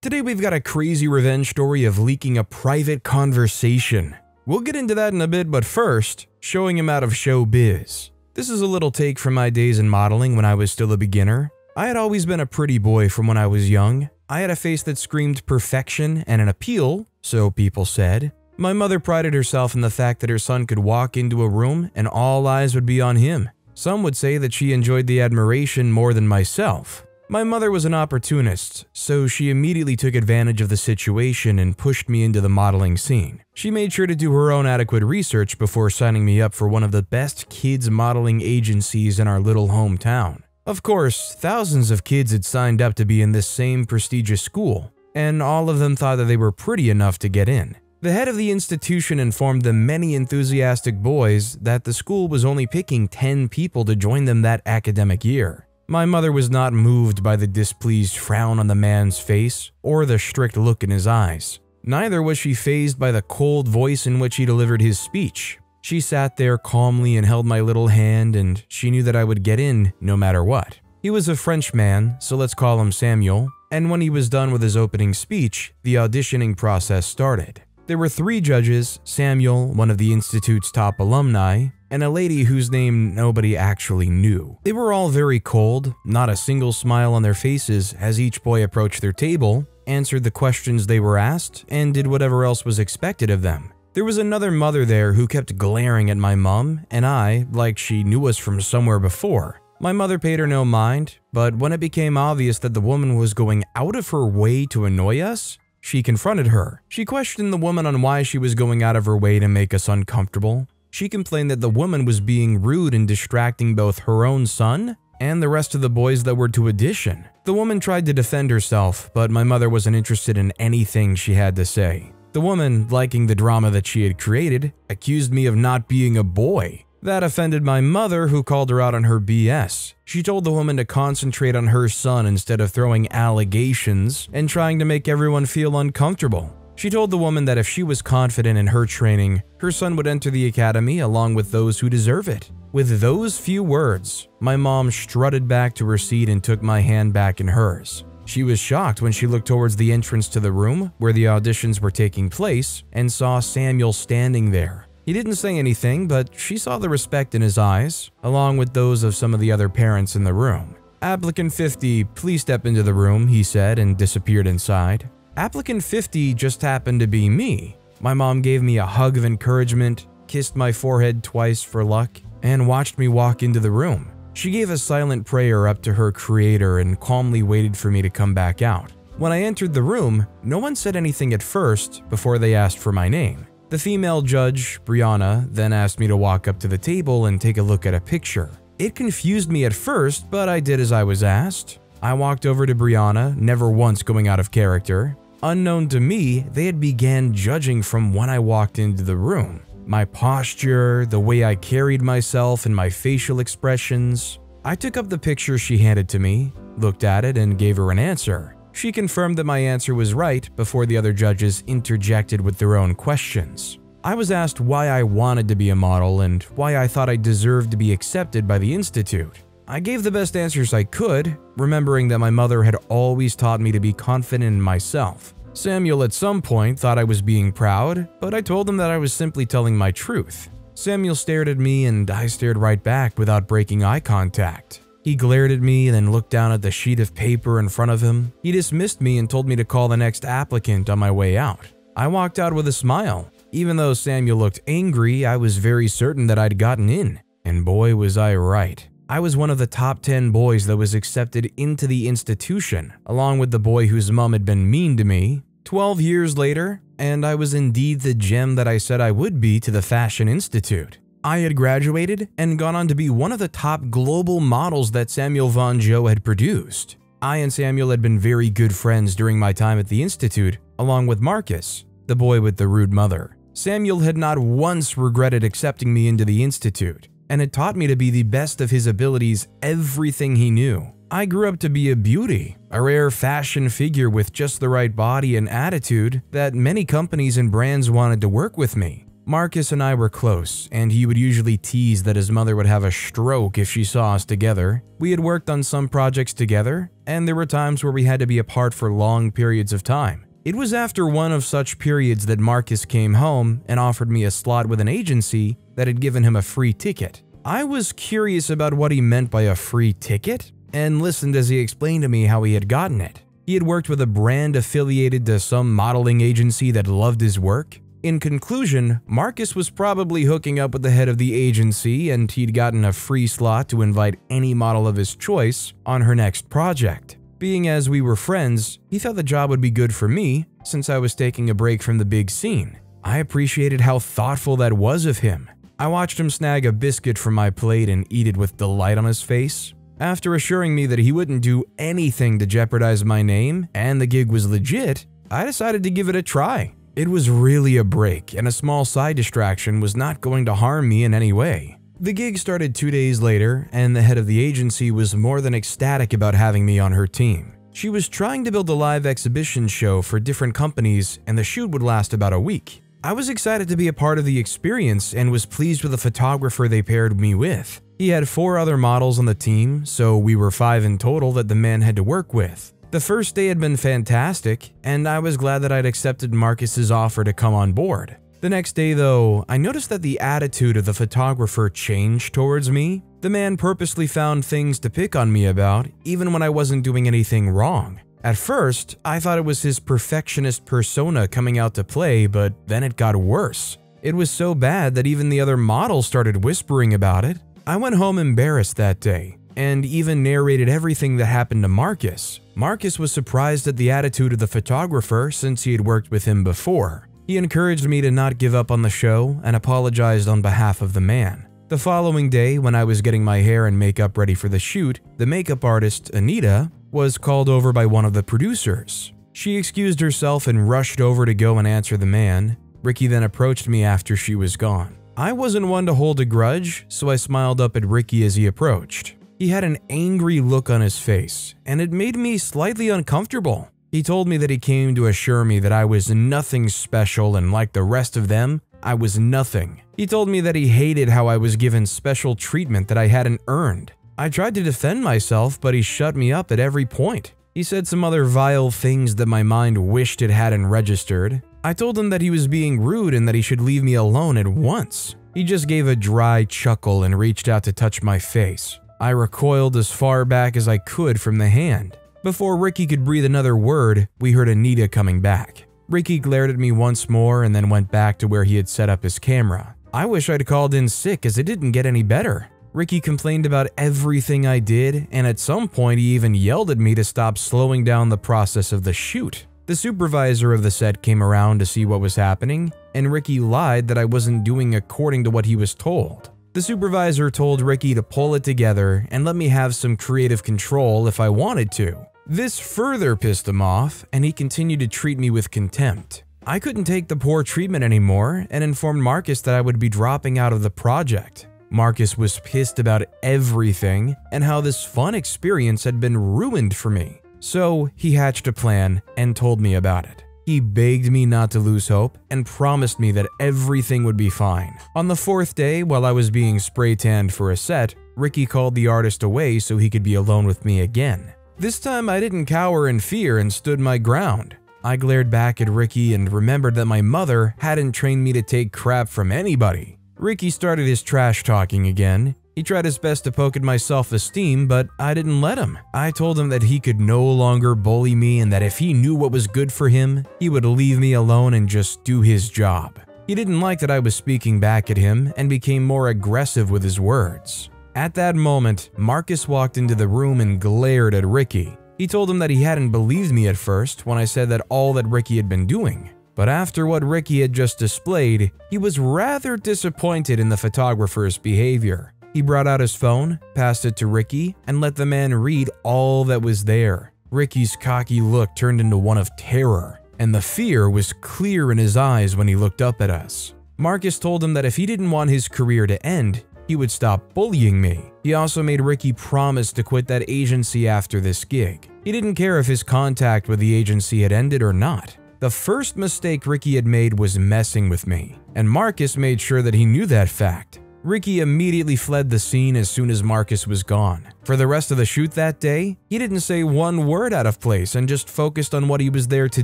Today we've got a crazy revenge story of leaking a private conversation. We'll get into that in a bit, but first, showing him out of Showbiz. This is a little take from my days in modeling when I was still a beginner. I had always been a pretty boy from when I was young. I had a face that screamed perfection and an appeal, so people said. My mother prided herself in the fact that her son could walk into a room and all eyes would be on him. Some would say that she enjoyed the admiration more than myself. My mother was an opportunist, so she immediately took advantage of the situation and pushed me into the modeling scene. She made sure to do her own adequate research before signing me up for one of the best kids modeling agencies in our little hometown. Of course, thousands of kids had signed up to be in this same prestigious school, and all of them thought that they were pretty enough to get in. The head of the institution informed the many enthusiastic boys that the school was only picking 10 people to join them that academic year. My mother was not moved by the displeased frown on the man's face or the strict look in his eyes. Neither was she fazed by the cold voice in which he delivered his speech. She sat there calmly and held my little hand, and she knew that I would get in no matter what. He was a French man, so let's call him Samuel, and when he was done with his opening speech, the auditioning process started. There were 3 judges, Samuel, one of the institute's top alumni, and a lady whose name nobody actually knew. They were all very cold, not a single smile on their faces as each boy approached their table, answered the questions they were asked, and did whatever else was expected of them. There was another mother there who kept glaring at my mom and I like she knew us from somewhere before. My mother paid her no mind, but when it became obvious that the woman was going out of her way to annoy us, she confronted her. She questioned the woman on why she was going out of her way to make us uncomfortable. She complained that the woman was being rude and distracting both her own son and the rest of the boys that were to audition. The woman tried to defend herself, but my mother wasn't interested in anything she had to say. The woman, liking the drama that she had created, accused me of not being a boy. That offended my mother, who called her out on her BS. She told the woman to concentrate on her son instead of throwing allegations and trying to make everyone feel uncomfortable. She told the woman that if she was confident in her training, her son would enter the academy along with those who deserve it. With those few words, my mom strutted back to her seat and took my hand back in hers. She was shocked when she looked towards the entrance to the room where the auditions were taking place and saw Samuel standing there. He didn't say anything, but she saw the respect in his eyes, along with those of some of the other parents in the room. "Applicant 50, please step into the room," he said and disappeared inside. Applicant 50 just happened to be me. My mom gave me a hug of encouragement, kissed my forehead twice for luck, and watched me walk into the room. She gave a silent prayer up to her creator and calmly waited for me to come back out. When I entered the room, no one said anything at first before they asked for my name. The female judge, Brianna, then asked me to walk up to the table and take a look at a picture. It confused me at first, but I did as I was asked. I walked over to Brianna, never once going out of character. Unknown to me, they had began judging from when I walked into the room. My posture, the way I carried myself, and my facial expressions. I took up the picture she handed to me, looked at it, and gave her an answer. She confirmed that my answer was right before the other judges interjected with their own questions. I was asked why I wanted to be a model and why I thought I deserved to be accepted by the institute. I gave the best answers I could, remembering that my mother had always taught me to be confident in myself. Samuel at some point thought I was being proud, but I told him that I was simply telling my truth. Samuel stared at me and I stared right back without breaking eye contact. He glared at me, then looked down at the sheet of paper in front of him. He dismissed me and told me to call the next applicant on my way out. I walked out with a smile. Even though Samuel looked angry, I was very certain that I'd gotten in. And boy, was I right. I was one of the top 10 boys that was accepted into the institution, along with the boy whose mom had been mean to me. 12 years later, and I was indeed the gem that I said I would be to the Fashion Institute. I had graduated and gone on to be one of the top global models that Samuel Von Joe had produced. I and Samuel had been very good friends during my time at the Institute, along with Marcus, the boy with the rude mother. Samuel had not once regretted accepting me into the Institute, and had taught me to be the best of his abilities everything he knew. I grew up to be a beauty, a rare fashion figure with just the right body and attitude that many companies and brands wanted to work with me. Marcus and I were close, and he would usually tease that his mother would have a stroke if she saw us together. We had worked on some projects together, and there were times where we had to be apart for long periods of time. It was after one of such periods that Marcus came home and offered me a slot with an agency that had given him a free ticket. I was curious about what he meant by a free ticket and listened as he explained to me how he had gotten it. He had worked with a brand affiliated to some modeling agency that loved his work. In conclusion, Marcus was probably hooking up with the head of the agency and he'd gotten a free slot to invite any model of his choice on her next project. Being as we were friends, he thought the job would be good for me since I was taking a break from the big scene. I appreciated how thoughtful that was of him. I watched him snag a biscuit from my plate and eat it with delight on his face. After assuring me that he wouldn't do anything to jeopardize my name and the gig was legit, I decided to give it a try. It was really a break, and a small side distraction was not going to harm me in any way. The gig started 2 days later, and the head of the agency was more than ecstatic about having me on her team. She was trying to build a live exhibition show for different companies, and the shoot would last about a week. I was excited to be a part of the experience and was pleased with the photographer they paired me with. He had 4 other models on the team, so we were 5 in total that the man had to work with. The first day had been fantastic, and I was glad that I'd accepted Marcus's offer to come on board. The next day though, I noticed that the attitude of the photographer changed towards me. The man purposely found things to pick on me about, even when I wasn't doing anything wrong. At first, I thought it was his perfectionist persona coming out to play, but then it got worse. It was so bad that even the other models started whispering about it. I went home embarrassed that day, and even narrated everything that happened to Marcus. Marcus was surprised at the attitude of the photographer since he had worked with him before. He encouraged me to not give up on the show and apologized on behalf of the man. The following day, when I was getting my hair and makeup ready for the shoot, the makeup artist, Anita, was called over by one of the producers. She excused herself and rushed over to go and answer the man. Ricky then approached me after she was gone. I wasn't one to hold a grudge, so I smiled up at Ricky as he approached. He had an angry look on his face, and it made me slightly uncomfortable. He told me that he came to assure me that I was nothing special and like the rest of them, I was nothing. He told me that he hated how I was given special treatment that I hadn't earned. I tried to defend myself, but he shut me up at every point. He said some other vile things that my mind wished it hadn't registered. I told him that he was being rude and that he should leave me alone at once. He just gave a dry chuckle and reached out to touch my face. I recoiled as far back as I could from the hand. Before Ricky could breathe another word, we heard Anita coming back. Ricky glared at me once more and then went back to where he had set up his camera. I wish I'd called in sick as it didn't get any better. Ricky complained about everything I did, and at some point he even yelled at me to stop slowing down the process of the shoot. The supervisor of the set came around to see what was happening, and Ricky lied that I wasn't doing according to what he was told. The supervisor told Ricky to pull it together and let me have some creative control if I wanted to. This further pissed him off, and he continued to treat me with contempt. I couldn't take the poor treatment anymore and informed Marcus that I would be dropping out of the project. Marcus was pissed about everything and how this fun experience had been ruined for me. So he hatched a plan and told me about it. He begged me not to lose hope and promised me that everything would be fine. On the 4th day, while I was being spray tanned for a set, Ricky called the artist away so he could be alone with me again. This time I didn't cower in fear and stood my ground. I glared back at Ricky and remembered that my mother hadn't trained me to take crap from anybody. Ricky started his trash talking again. He tried his best to poke at my self-esteem, but I didn't let him. I told him that he could no longer bully me and that if he knew what was good for him, he would leave me alone and just do his job. He didn't like that I was speaking back at him and became more aggressive with his words. At that moment, Marcus walked into the room and glared at Ricky. He told him that he hadn't believed me at first when I said that all that Ricky had been doing. But after what Ricky had just displayed, he was rather disappointed in the photographer's behavior. He brought out his phone, passed it to Ricky, and let the man read all that was there. Ricky's cocky look turned into one of terror, and the fear was clear in his eyes when he looked up at us. Marcus told him that if he didn't want his career to end, he would stop bullying me. He also made Ricky promise to quit that agency after this gig. He didn't care if his contact with the agency had ended or not. The first mistake Ricky had made was messing with me, and Marcus made sure that he knew that fact. Ricky immediately fled the scene as soon as Marcus was gone. For the rest of the shoot that day, he didn't say one word out of place and just focused on what he was there to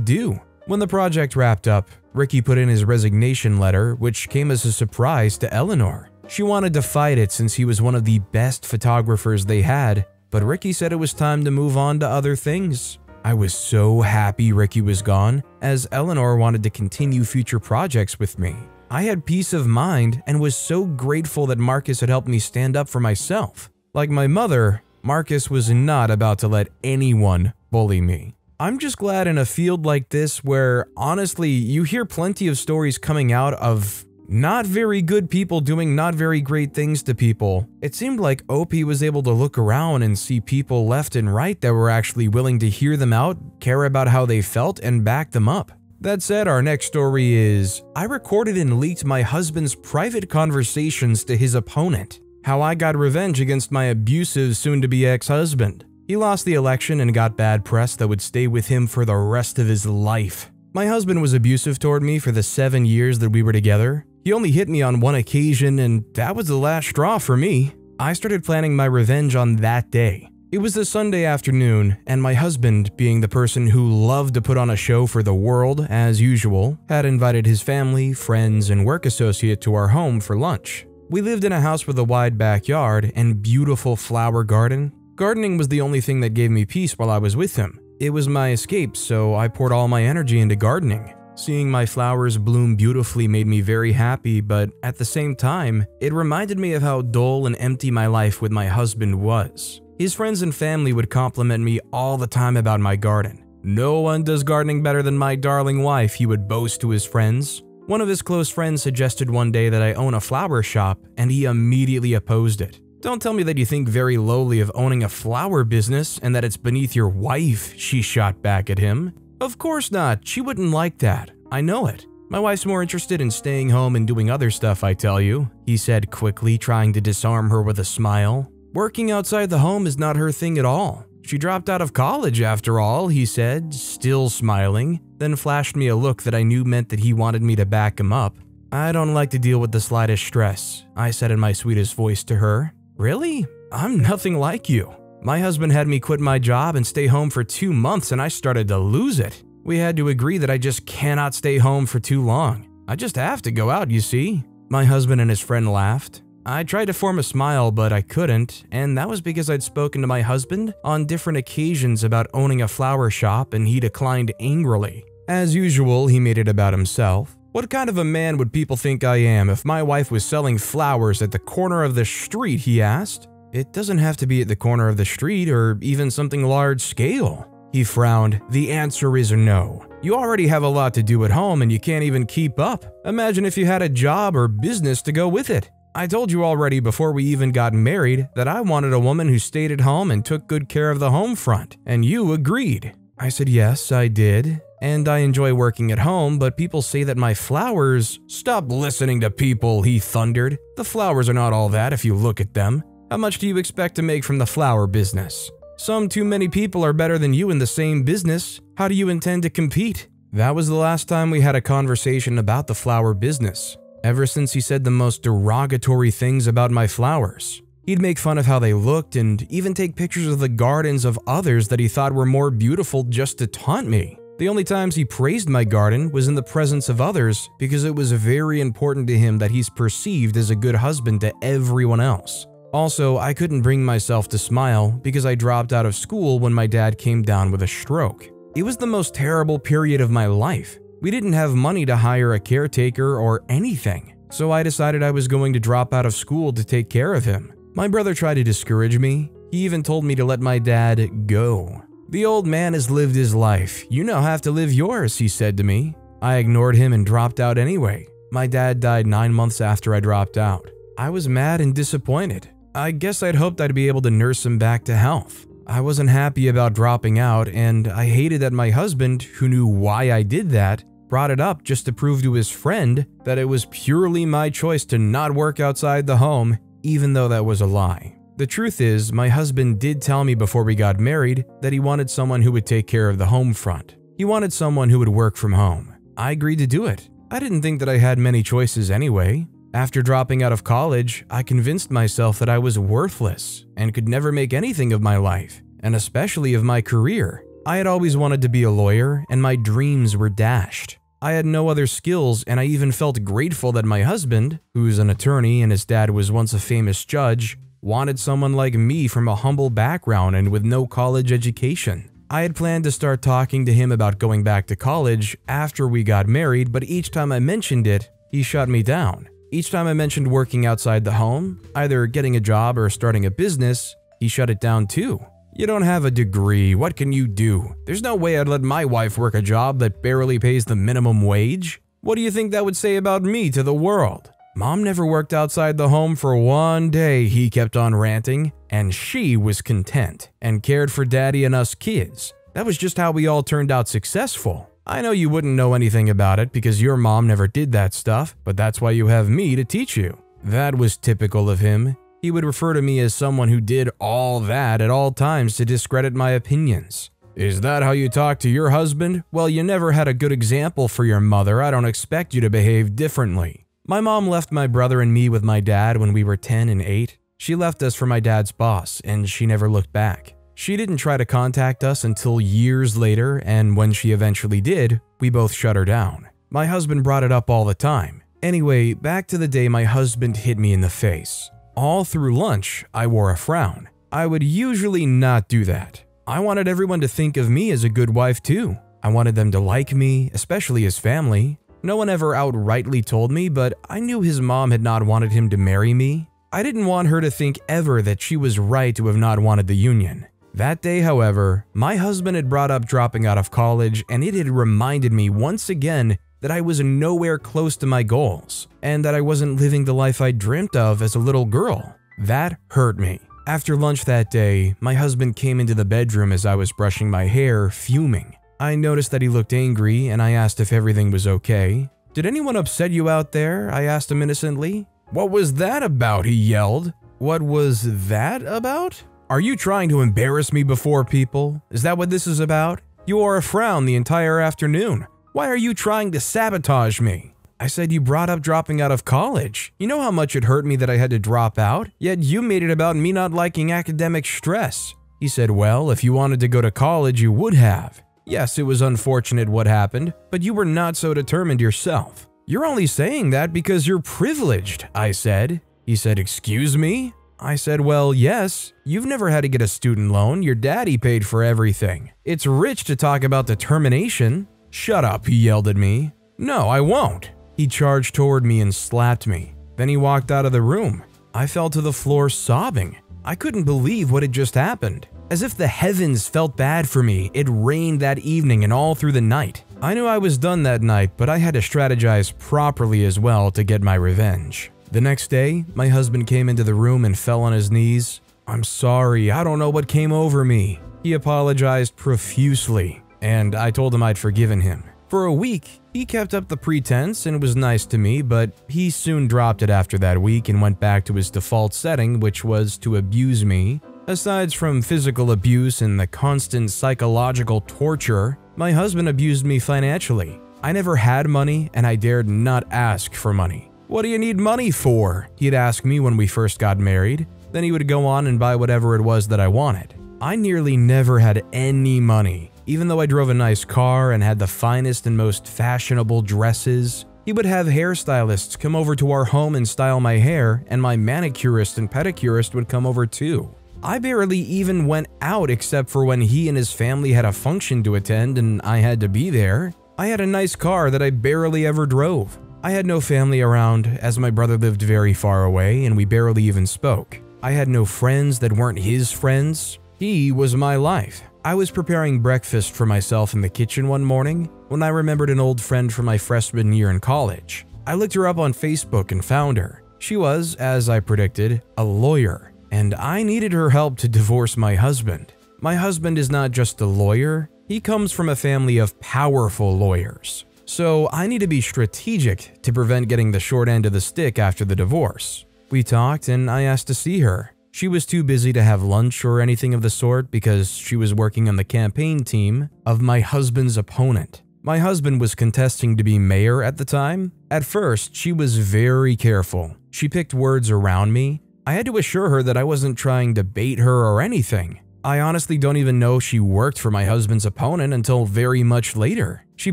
do. When the project wrapped up, Ricky put in his resignation letter, which came as a surprise to Eleanor. She wanted to fight it since he was one of the best photographers they had, but Ricky said it was time to move on to other things. I was so happy Ricky was gone, as Eleanor wanted to continue future projects with me. I had peace of mind and was so grateful that Marcus had helped me stand up for myself. Like my mother, Marcus was not about to let anyone bully me. I'm just glad in a field like this where, honestly, you hear plenty of stories coming out of not very good people doing not very great things to people. It seemed like OP was able to look around and see people left and right that were actually willing to hear them out, care about how they felt, and back them up. That said, our next story is, I recorded and leaked my husband's private conversations to his opponent. How I got revenge against my abusive soon-to-be ex-husband. He lost the election and got bad press that would stay with him for the rest of his life. My husband was abusive toward me for the 7 years that we were together. He only hit me on one occasion, and that was the last straw for me. I started planning my revenge on that day. It was a Sunday afternoon, and my husband, being the person who loved to put on a show for the world, as usual, had invited his family, friends, and work associate to our home for lunch. We lived in a house with a wide backyard and beautiful flower garden. Gardening was the only thing that gave me peace while I was with him. It was my escape, so I poured all my energy into gardening. Seeing my flowers bloom beautifully made me very happy, but at the same time, it reminded me of how dull and empty my life with my husband was. His friends and family would compliment me all the time about my garden. "No one does gardening better than my darling wife," he would boast to his friends. One of his close friends suggested one day that I own a flower shop, and he immediately opposed it. "Don't tell me that you think very lowly of owning a flower business and that it's beneath your wife," she shot back at him. "Of course not, she wouldn't like that. I know it. My wife's more interested in staying home and doing other stuff, I tell you," he said quickly, trying to disarm her with a smile. "Working outside the home is not her thing at all. She dropped out of college after all," he said, still smiling, then flashed me a look that I knew meant that he wanted me to back him up. "I don't like to deal with the slightest stress," I said in my sweetest voice to her. "Really? I'm nothing like you. My husband had me quit my job and stay home for 2 months, and I started to lose it. We had to agree that I just cannot stay home for too long. I just have to go out, you see." My husband and his friend laughed. I tried to form a smile, but I couldn't, and that was because I'd spoken to my husband on different occasions about owning a flower shop, and he declined angrily. As usual, he made it about himself. "What kind of a man would people think I am if my wife was selling flowers at the corner of the street?" he asked. "It doesn't have to be at the corner of the street or even something large scale." He frowned. "The answer is no. You already have a lot to do at home and you can't even keep up. Imagine if you had a job or business to go with it. I told you already before we even got married that I wanted a woman who stayed at home and took good care of the home front, and you agreed." I said yes, I did, and I enjoy working at home, but people say that my flowers— "Stop listening to people," he thundered. "The flowers are not all that if you look at them. How much do you expect to make from the flower business? Some too many people are better than you in the same business. How do you intend to compete?" That was the last time we had a conversation about the flower business. Ever since he said the most derogatory things about my flowers. He'd make fun of how they looked and even take pictures of the gardens of others that he thought were more beautiful just to taunt me. The only times he praised my garden was in the presence of others because it was very important to him that he's perceived as a good husband to everyone else. Also, I couldn't bring myself to smile because I dropped out of school when my dad came down with a stroke. It was the most terrible period of my life. We didn't have money to hire a caretaker or anything, so I decided I was going to drop out of school to take care of him. My brother tried to discourage me. He even told me to let my dad go. "The old man has lived his life. You now have to live yours," he said to me. I ignored him and dropped out anyway. My dad died 9 months after I dropped out. I was mad and disappointed. I guess I'd hoped I'd be able to nurse him back to health. I wasn't happy about dropping out, and I hated that my husband, who knew why I did that, brought it up just to prove to his friend that it was purely my choice to not work outside the home, even though that was a lie. The truth is, my husband did tell me before we got married that he wanted someone who would take care of the home front. He wanted someone who would work from home. I agreed to do it. I didn't think that I had many choices anyway. After dropping out of college, I convinced myself that I was worthless and could never make anything of my life, and especially of my career. I had always wanted to be a lawyer, and my dreams were dashed. I had no other skills, and I even felt grateful that my husband, who's an attorney and his dad was once a famous judge, wanted someone like me from a humble background and with no college education. I had planned to start talking to him about going back to college after we got married, but each time I mentioned it, he shut me down. Each time I mentioned working outside the home, either getting a job or starting a business, he shut it down too. You don't have a degree, what can you do? There's no way I'd let my wife work a job that barely pays the minimum wage. What do you think that would say about me to the world? Mom never worked outside the home for one day, he kept on ranting, and she was content and cared for daddy and us kids. That was just how we all turned out successful. I know you wouldn't know anything about it because your mom never did that stuff, but that's why you have me to teach you. That was typical of him. He would refer to me as someone who did all that at all times to discredit my opinions. Is that how you talk to your husband? Well, you never had a good example for your mother. I don't expect you to behave differently. My mom left my brother and me with my dad when we were 10 and 8. She left us for my dad's boss, and she never looked back. She didn't try to contact us until years later, and when she eventually did, we both shut her down. My husband brought it up all the time. Anyway, back to the day my husband hit me in the face. All through lunch, I wore a frown. I would usually not do that. I wanted everyone to think of me as a good wife too. I wanted them to like me, especially his family. No one ever outrightly told me, but I knew his mom had not wanted him to marry me. I didn't want her to think ever that she was right to have not wanted the union. That day, however, my husband had brought up dropping out of college, and it had reminded me once again that I was nowhere close to my goals, and that I wasn't living the life I dreamt of as a little girl. That hurt me. After lunch that day, my husband came into the bedroom as I was brushing my hair, fuming. I noticed that he looked angry, and I asked if everything was okay. "Did anyone upset you out there?" I asked him innocently. "What was that about?" he yelled. "What was that about? Are you trying to embarrass me before people? Is that what this is about? You wore a frown the entire afternoon. Why are you trying to sabotage me?" I said, "You brought up dropping out of college. You know how much it hurt me that I had to drop out? Yet you made it about me not liking academic stress." He said, "Well, if you wanted to go to college, you would have. Yes, it was unfortunate what happened, but you were not so determined yourself. You're only saying that because you're privileged," I said. He said, "Excuse me?" I said, "Well, yes. You've never had to get a student loan. Your daddy paid for everything. It's rich to talk about determination." "Shut up," he yelled at me. "No, I won't." He charged toward me and slapped me. Then he walked out of the room. I fell to the floor sobbing. I couldn't believe what had just happened. As if the heavens felt bad for me, it rained that evening and all through the night. I knew I was done that night, but I had to strategize properly as well to get my revenge. The next day, my husband came into the room and fell on his knees. "I'm sorry, I don't know what came over me." He apologized profusely, and I told him I'd forgiven him. For a week, he kept up the pretense and was nice to me, but he soon dropped it after that week and went back to his default setting, which was to abuse me. Aside from physical abuse and the constant psychological torture, my husband abused me financially. I never had money, and I dared not ask for money. "What do you need money for?" he'd ask me when we first got married. Then he would go on and buy whatever it was that I wanted. I nearly never had any money. Even though I drove a nice car and had the finest and most fashionable dresses, he would have hairstylists come over to our home and style my hair, and my manicurist and pedicurist would come over too. I barely even went out except for when he and his family had a function to attend and I had to be there. I had a nice car that I barely ever drove. I had no family around, as my brother lived very far away and we barely even spoke. I had no friends that weren't his friends. He was my life. I was preparing breakfast for myself in the kitchen one morning when I remembered an old friend from my freshman year in college. I looked her up on Facebook and found her. She was, as I predicted, a lawyer, and I needed her help to divorce my husband. My husband is not just a lawyer, he comes from a family of powerful lawyers. So I need to be strategic to prevent getting the short end of the stick after the divorce. We talked and I asked to see her. She was too busy to have lunch or anything of the sort because she was working on the campaign team of my husband's opponent. My husband was contesting to be mayor at the time. At first, she was very careful. She picked words around me. I had to assure her that I wasn't trying to bait her or anything. I honestly don't even know she worked for my husband's opponent until very much later. She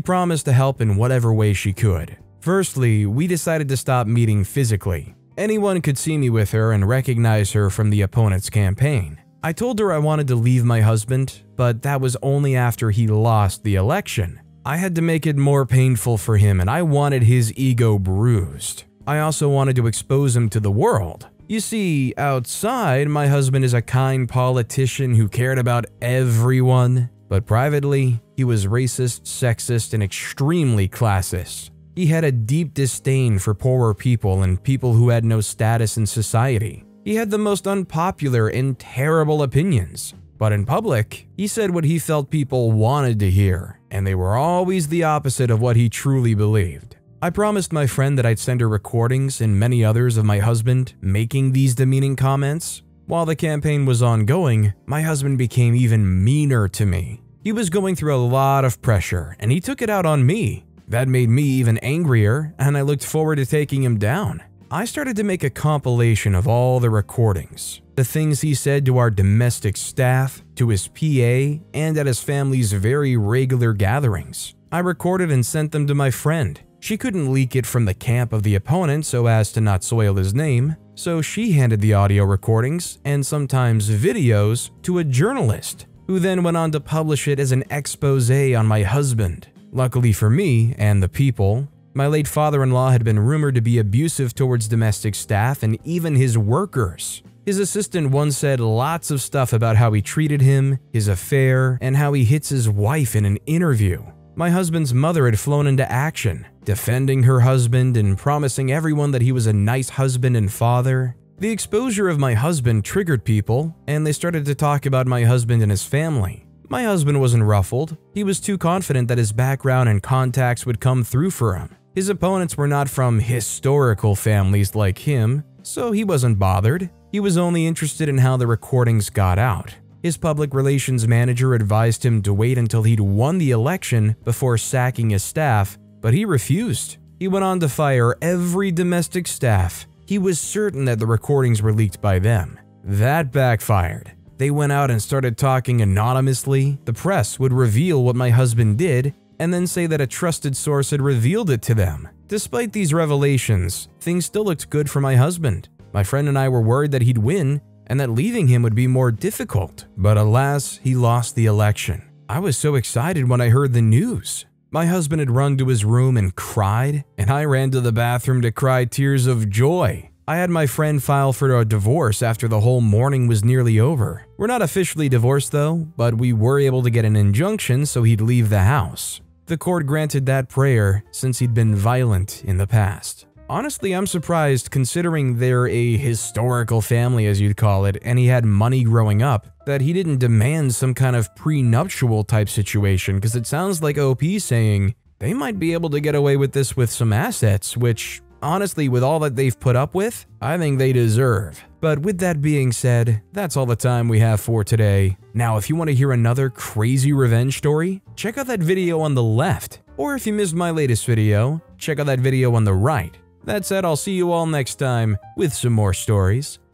promised to help in whatever way she could. Firstly, we decided to stop meeting physically. Anyone could see me with her and recognize her from the opponent's campaign. I told her I wanted to leave my husband, but that was only after he lost the election. I had to make it more painful for him, and I wanted his ego bruised. I also wanted to expose him to the world. You see, outside, my husband is a kind politician who cared about everyone, but privately, he was racist, sexist, and extremely classist. He had a deep disdain for poorer people and people who had no status in society. He had the most unpopular and terrible opinions. But in public, he said what he felt people wanted to hear, and they were always the opposite of what he truly believed. I promised my friend that I'd send her recordings and many others of my husband making these demeaning comments. While the campaign was ongoing, my husband became even meaner to me. He was going through a lot of pressure, and he took it out on me. That made me even angrier, and I looked forward to taking him down. I started to make a compilation of all the recordings, the things he said to our domestic staff, to his PA, and at his family's very regular gatherings. I recorded and sent them to my friend. She couldn't leak it from the camp of the opponent so as to not soil his name, so she handed the audio recordings and sometimes videos to a journalist, who then went on to publish it as an expose on my husband. Luckily for me and the people, my late father-in-law had been rumored to be abusive towards domestic staff and even his workers. His assistant once said lots of stuff about how he treated him, his affair, and how he hits his wife in an interview. My husband's mother had flown into action, defending her husband and promising everyone that he was a nice husband and father. The exposure of my husband triggered people, and they started to talk about my husband and his family. My husband wasn't ruffled. He was too confident that his background and contacts would come through for him. His opponents were not from historical families like him, so he wasn't bothered. He was only interested in how the recordings got out. His public relations manager advised him to wait until he'd won the election before sacking his staff, but he refused. He went on to fire every domestic staff. He was certain that the recordings were leaked by them. That backfired. They went out and started talking anonymously. The press would reveal what my husband did and then say that a trusted source had revealed it to them. Despite these revelations, things still looked good for my husband. My friend and I were worried that he'd win and that leaving him would be more difficult. But alas, he lost the election. I was so excited when I heard the news. My husband had run to his room and cried, and I ran to the bathroom to cry tears of joy. I had my friend file for a divorce after the whole mourning was nearly over. We're not officially divorced though, but we were able to get an injunction so he'd leave the house. The court granted that prayer since he'd been violent in the past. Honestly, I'm surprised considering they're a historical family, as you'd call it, and he had money growing up, that he didn't demand some kind of prenuptial type situation, because it sounds like OP saying they might be able to get away with this with some assets, which honestly, with all that they've put up with, I think they deserve. But with that being said, that's all the time we have for today. Now, if you want to hear another crazy revenge story, check out that video on the left. Or if you missed my latest video, check out that video on the right. That said, I'll see you all next time with some more stories.